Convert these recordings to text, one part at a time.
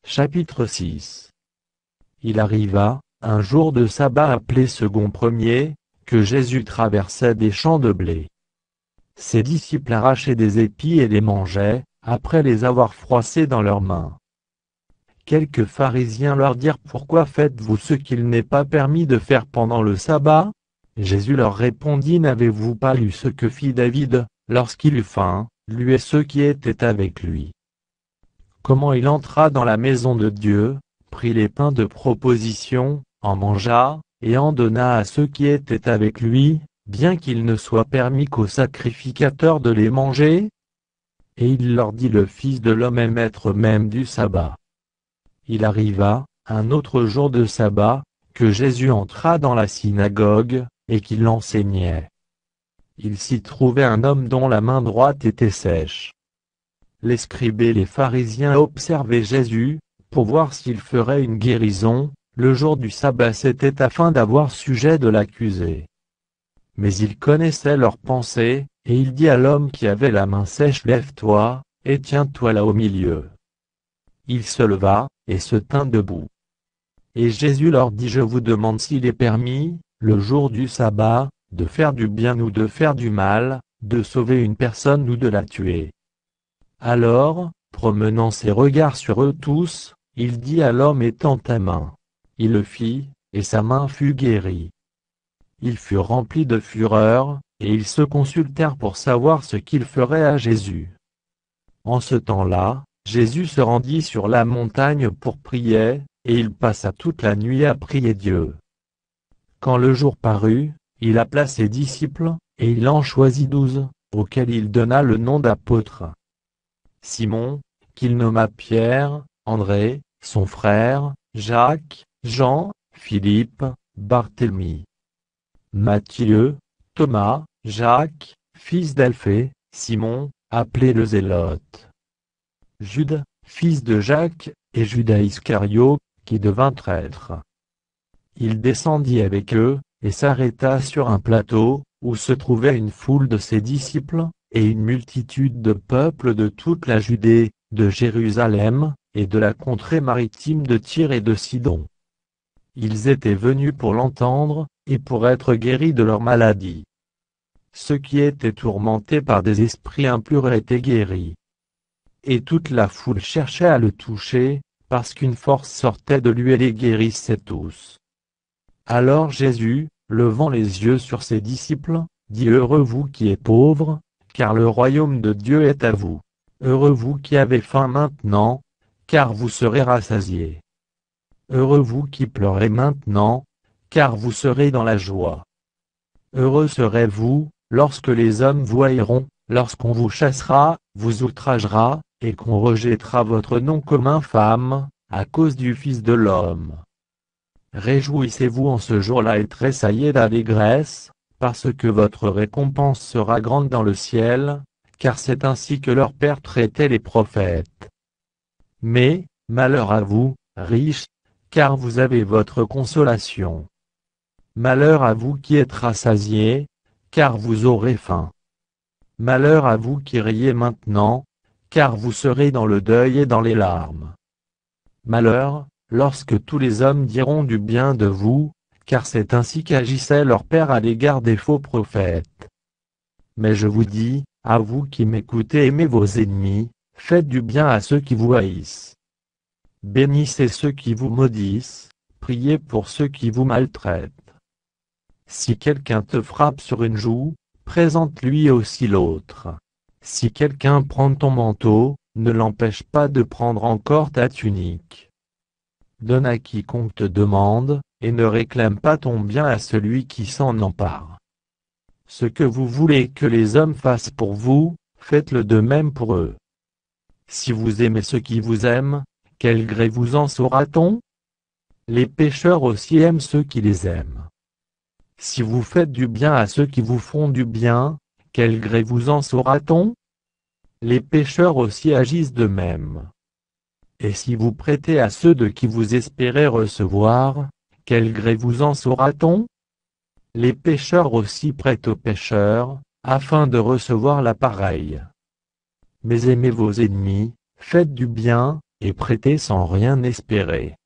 Chapitre 6. Il arriva, un jour de sabbat appelé second premier, que Jésus traversait des champs de blé. Ses disciples arrachaient des épis et les mangeaient, après les avoir froissés dans leurs mains. Quelques pharisiens leur dirent: Pourquoi faites-vous ce qu'il n'est pas permis de faire pendant le sabbat? Jésus leur répondit: N'avez-vous pas lu ce que fit David, lorsqu'il eut faim, lui et ceux qui étaient avec lui? Comment il entra dans la maison de Dieu, prit les pains de proposition, en mangea, et en donna à ceux qui étaient avec lui, bien qu'il ne soit permis qu'aux sacrificateurs de les manger? Et il leur dit: Le Fils de l'homme est maître même du sabbat. Il arriva, un autre jour de sabbat, que Jésus entra dans la synagogue, et qu'il enseignait. Il s'y trouvait un homme dont la main droite était sèche. Les scribes et les pharisiens observaient Jésus, pour voir s'il ferait une guérison, le jour du sabbat. C'était afin d'avoir sujet de l'accuser. Mais il connaissait leurs pensées, et il dit à l'homme qui avait la main sèche: Lève-toi, et tiens-toi là au milieu. Il se leva, et se tint debout. Et Jésus leur dit: Je vous demande s'il est permis, le jour du sabbat, de faire du bien ou de faire du mal, de sauver une personne ou de la tuer. Alors, promenant ses regards sur eux tous, il dit à l'homme: Étends ta main. Il le fit, et sa main fut guérie. Ils furent remplis de fureur, et ils se consultèrent pour savoir ce qu'ils feraient à Jésus. En ce temps-là, Jésus se rendit sur la montagne pour prier, et il passa toute la nuit à prier Dieu. Quand le jour parut, il appela ses disciples, et il en choisit 12, auxquels il donna le nom d'apôtres. Simon, qu'il nomma Pierre, André, son frère, Jacques, Jean, Philippe, Barthélemy, Matthieu, Thomas, Jacques, fils d'Alphée, Simon, appelé le Zélote, Jude, fils de Jacques, et Judas Iscario, qui devint traître. Il descendit avec eux, et s'arrêta sur un plateau, où se trouvait une foule de ses disciples, et une multitude de peuple de toute la Judée, de Jérusalem, et de la contrée maritime de Tyr et de Sidon. Ils étaient venus pour l'entendre, et pour être guéris de leur maladie. Ceux qui étaient tourmentés par des esprits impurs étaient guéris. Et toute la foule cherchait à le toucher, parce qu'une force sortait de lui et les guérissait tous. Alors Jésus, levant les yeux sur ses disciples, dit: Heureux vous qui êtes pauvres, car le royaume de Dieu est à vous. Heureux vous qui avez faim maintenant, car vous serez rassasiés. Heureux vous qui pleurez maintenant, car vous serez dans la joie. Heureux serez-vous, lorsque les hommes vous haïront, lorsqu'on vous chassera, vous outragera, et qu'on rejettera votre nom comme infâme, à cause du Fils de l'homme. Réjouissez-vous en ce jour-là et tressaillez d'allégresse, parce que votre récompense sera grande dans le ciel, car c'est ainsi que leur Père traitait les prophètes. Mais, malheur à vous, riches, car vous avez votre consolation. Malheur à vous qui êtes rassasiés, car vous aurez faim. Malheur à vous qui riez maintenant, car vous serez dans le deuil et dans les larmes. Malheur, lorsque tous les hommes diront du bien de vous, car c'est ainsi qu'agissait leur Père à l'égard des faux prophètes. Mais je vous dis, à vous qui m'écoutez, aimez vos ennemis, faites du bien à ceux qui vous haïssent. Bénissez ceux qui vous maudissent, priez pour ceux qui vous maltraitent. Si quelqu'un te frappe sur une joue, présente-lui aussi l'autre. Si quelqu'un prend ton manteau, ne l'empêche pas de prendre encore ta tunique. Donne à quiconque te demande, et ne réclame pas ton bien à celui qui s'en empare. Ce que vous voulez que les hommes fassent pour vous, faites-le de même pour eux. Si vous aimez ceux qui vous aiment, quel gré vous en saura-t-on? Les pécheurs aussi aiment ceux qui les aiment. Si vous faites du bien à ceux qui vous font du bien, quel gré vous en saura-t-on? Les pécheurs aussi agissent de même. Et si vous prêtez à ceux de qui vous espérez recevoir, quel gré vous en saura-t-on? Les pécheurs aussi prêtent aux pécheurs, afin de recevoir la pareille. Mais aimez vos ennemis, faites du bien, et prêtez sans rien espérer.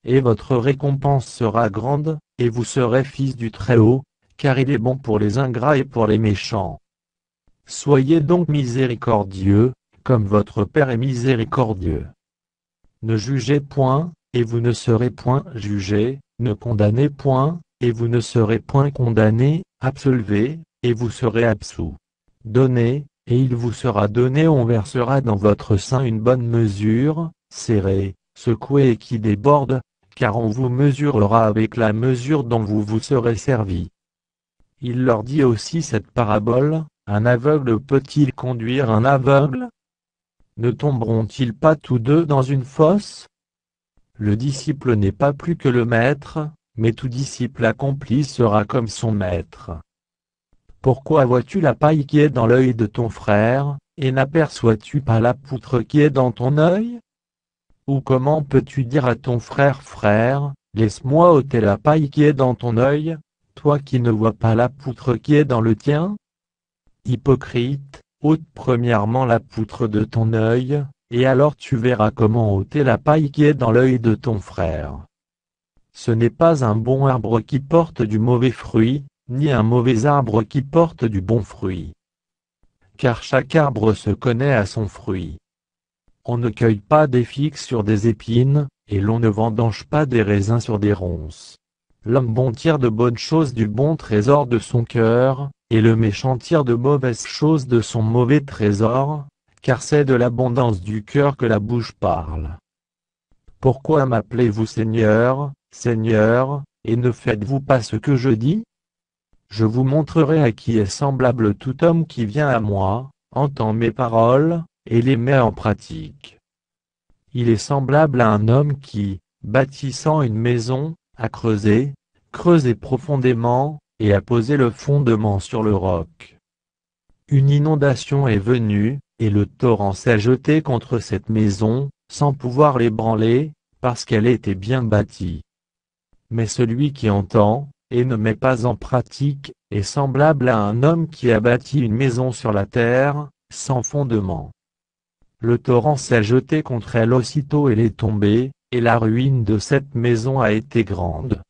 Et votre récompense sera grande, et vous serez fils du Très-Haut, car il est bon pour les ingrats et pour les méchants. Soyez donc miséricordieux, comme votre Père est miséricordieux. Ne jugez point, et vous ne serez point jugés, ne condamnez point, et vous ne serez point condamnés, absolvez, et vous serez absous. Donnez, et il vous sera donné, on versera dans votre sein une bonne mesure, serrée, secouée et qui déborde, car on vous mesurera avec la mesure dont vous vous serez servi. Il leur dit aussi cette parabole, un aveugle peut-il conduire un aveugle? Ne tomberont-ils pas tous deux dans une fosse? Le disciple n'est pas plus que le maître, mais tout disciple accompli sera comme son maître. Pourquoi vois-tu la paille qui est dans l'œil de ton frère, et n'aperçois-tu pas la poutre qui est dans ton œil? Ou comment peux-tu dire à ton frère: frère, laisse-moi ôter la paille qui est dans ton œil, toi qui ne vois pas la poutre qui est dans le tien? Hypocrite, ôte premièrement la poutre de ton œil, et alors tu verras comment ôter la paille qui est dans l'œil de ton frère. Ce n'est pas un bon arbre qui porte du mauvais fruit, ni un mauvais arbre qui porte du bon fruit. Car chaque arbre se connaît à son fruit. On ne cueille pas des figues sur des épines, et l'on ne vendange pas des raisins sur des ronces. L'homme bon tire de bonnes choses du bon trésor de son cœur, et le méchant tire de mauvaises choses de son mauvais trésor, car c'est de l'abondance du cœur que la bouche parle. Pourquoi m'appelez-vous Seigneur, Seigneur, et ne faites-vous pas ce que je dis? Je vous montrerai à qui est semblable tout homme qui vient à moi, entend mes paroles, et les met en pratique. Il est semblable à un homme qui, bâtissant une maison, a creusé profondément, et a posé le fondement sur le roc. Une inondation est venue, et le torrent s'est jeté contre cette maison, sans pouvoir l'ébranler, parce qu'elle était bien bâtie. Mais celui qui entend, et ne met pas en pratique, est semblable à un homme qui a bâti une maison sur la terre, sans fondement. Le torrent s'est jeté contre elle aussitôt elle est tombée, et la ruine de cette maison a été grande.